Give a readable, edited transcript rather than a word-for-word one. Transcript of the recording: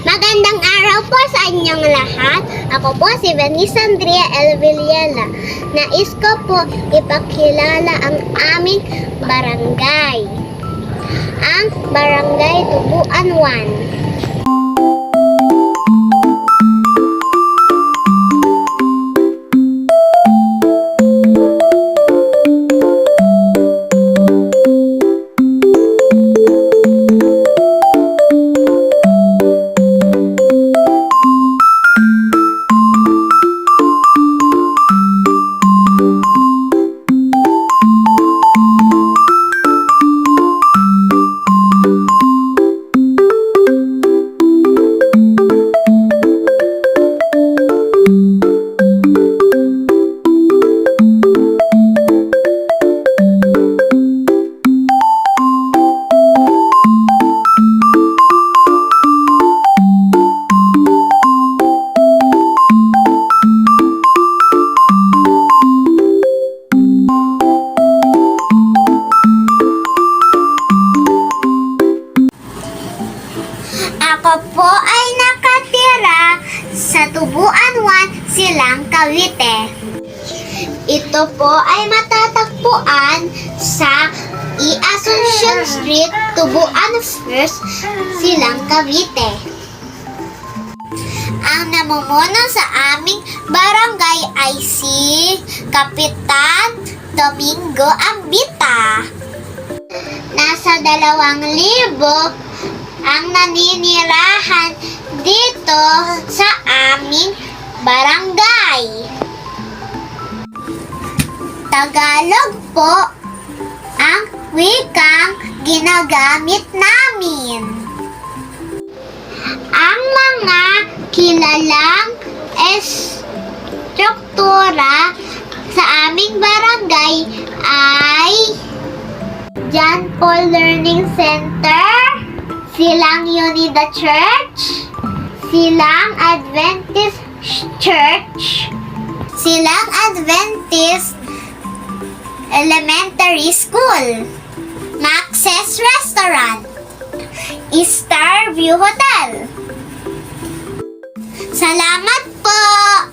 Magandang araw po sa inyong lahat. Ako po si Venice Andrea L. Villela. Nais ko po ipakilala ang aming barangay. Ang Barangay Tubuan 1. Ako po ay nakatira sa Tubuan 1, Silang, Cavite. Ito po ay matatagpuan sa Asuncion Street, Tubuan 1, Silang, Cavite. Ang namumuno sa aming barangay ay si Kapitan Domingo Ambita. Nasa 2,000 ang naninirahan dito sa aming barangay. Tagalog po ang wikang ginagamit namin. Ang mga kilalang estruktura sa aming barangay ay John Paul Learning Center, Silang Unida Church, Silang Adventist Church, Silang Adventist Elementary School, Max's Restaurant, Star View Hotel. Salamat po!